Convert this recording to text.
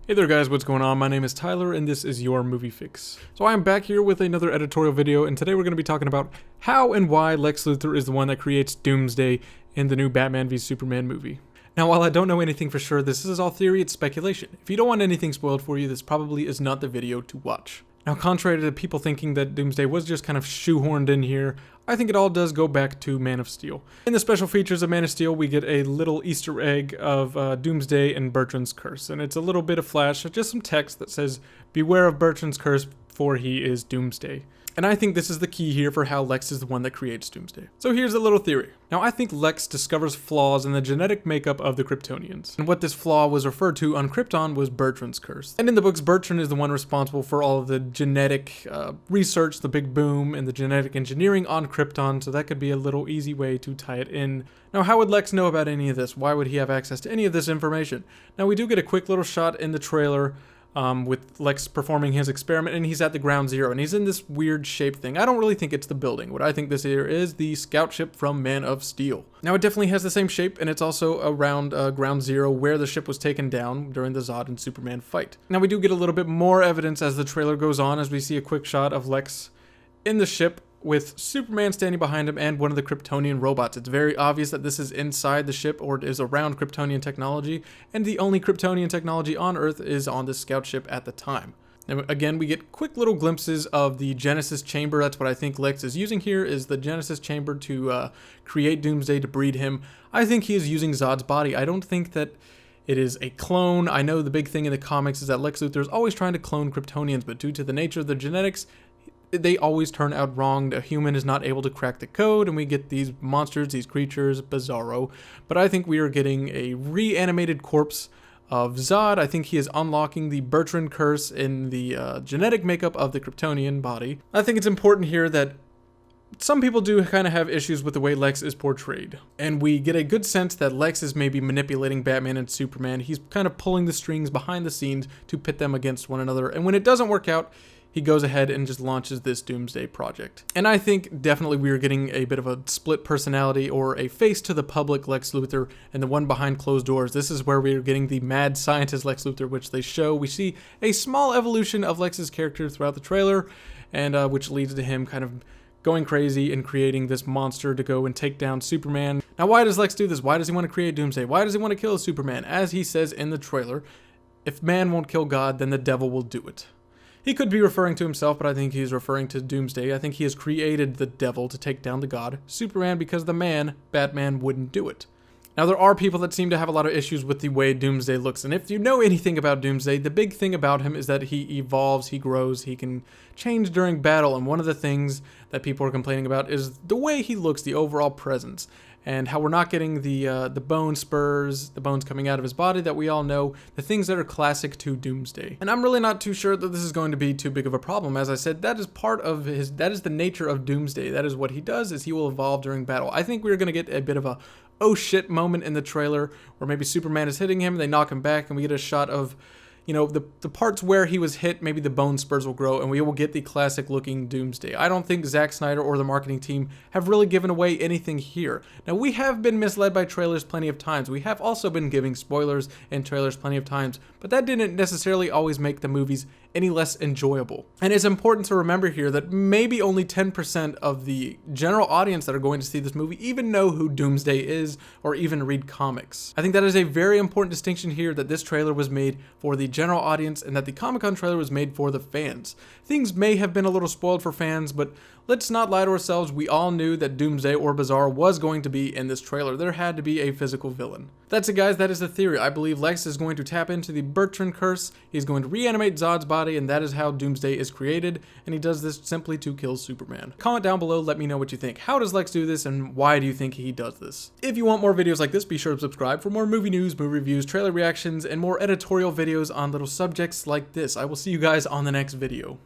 Hey there guys, what's going on? My name is Tyler and this is your Movie Fix. So I am back here with another editorial video, and today we're going to be talking about how and why Lex Luthor is the one that creates Doomsday in the new Batman v Superman movie. Now, while I don't know anything for sure, this is all theory, it's speculation. If you don't want anything spoiled for you, this probably is not the video to watch. Now, contrary to people thinking that Doomsday was just kind of shoehorned in here, I think it all does go back to Man of Steel. In the special features of Man of Steel, we get a little Easter egg of Doomsday and Bertrands Curse, and it's a little bit of flash, just some text that says, "Beware of Bertrands Curse, for he is Doomsday." And I think this is the key here for how Lex is the one that creates Doomsday. So here's a little theory. Now, I think Lex discovers flaws in the genetic makeup of the Kryptonians. And what this flaw was referred to on Krypton was Bertrands Curse. And in the books, Bertrand is the one responsible for all of the genetic research, the big boom, and the genetic engineering on Krypton, so that could be a little easy way to tie it in. Now, how would Lex know about any of this? Why would he have access to any of this information? Now, we do get a quick little shot in the trailer with Lex performing his experiment, and he's at the ground zero, and he's in this weird shaped thing. I don't really think it's the building. What I think this here is the scout ship from Man of Steel. Now, it definitely has the same shape, and it's also around ground zero where the ship was taken down during the Zod and Superman fight. Now, we do get a little bit more evidence as the trailer goes on, as we see a quick shot of Lex in the ship with Superman standing behind him and one of the Kryptonian robots. It's very obvious that this is inside the ship, or it is around Kryptonian technology, and the only Kryptonian technology on Earth is on this scout ship at the time. And again, we get quick little glimpses of the Genesis chamber. That's what I think Lex is using here, is the Genesis chamber to create Doomsday, to breed him. I think he is using Zod's body. I don't think that it is a clone. I know the big thing in the comics is that Lex Luthor is always trying to clone Kryptonians, but due to the nature of the genetics, they always turn out wrong. The human is not able to crack the code, and we get these monsters, these creatures, bizarro. But I think we are getting a reanimated corpse of Zod. I think he is unlocking the Bertrands Curse in the genetic makeup of the Kryptonian body. I think it's important here that some people do kind of have issues with the way Lex is portrayed, and we get a good sense that Lex is maybe manipulating Batman and Superman. He's kind of pulling the strings behind the scenes to pit them against one another, and when it doesn't work out, he goes ahead and just launches this Doomsday project. And I think definitely we are getting a bit of a split personality, or a face to the public Lex Luthor and the one behind closed doors. This is where we are getting the mad scientist Lex Luthor, which they show. We see a small evolution of Lex's character throughout the trailer, and which leads to him kind of going crazy and creating this monster to go and take down Superman. Now, why does Lex do this? Why does he want to create Doomsday? Why does he want to kill Superman? As he says in the trailer, if man won't kill God, then the devil will do it. He could be referring to himself, but I think he's referring to Doomsday. I think he has created the devil to take down the god, Superman, because the man, Batman, wouldn't do it. Now, there are people that seem to have a lot of issues with the way Doomsday looks, and if you know anything about Doomsday, the big thing about him is that he evolves, he grows, he can change during battle, and one of the things that people are complaining about is the way he looks, the overall presence, and how we're not getting the bone spurs, the bones coming out of his body that we all know, the things that are classic to Doomsday. And I'm really not too sure that this is going to be too big of a problem. As I said, that is part of that is the nature of Doomsday. That is what he does, is he will evolve during battle. I think we're going to get a bit of a oh shit moment in the trailer, where maybe Superman is hitting him, they knock him back, and we get a shot of, you know, the parts where he was hit, maybe the bone spurs will grow, and we will get the classic looking Doomsday. I don't think Zack Snyder or the marketing team have really given away anything here. Now, we have been misled by trailers plenty of times. We have also been giving spoilers in trailers plenty of times, but that didn't necessarily always make the movies any less enjoyable. And it's important to remember here that maybe only 10% of the general audience that are going to see this movie even know who Doomsday is, or even read comics. I think that is a very important distinction here, that this trailer was made for the general audience and that the Comic-Con trailer was made for the fans. Things may have been a little spoiled for fans, but let's not lie to ourselves. We all knew that Doomsday or Bizarre was going to be in this trailer. There had to be a physical villain. That's it, guys. That is the theory. I believe Lex is going to tap into the Bertrands Curse. He's going to reanimate Zod's body, and that is how Doomsday is created, and he does this simply to kill Superman. Comment down below, let me know what you think. How does Lex do this, and why do you think he does this? If you want more videos like this, be sure to subscribe for more movie news, movie reviews, trailer reactions, and more editorial videos on little subjects like this. I will see you guys on the next video.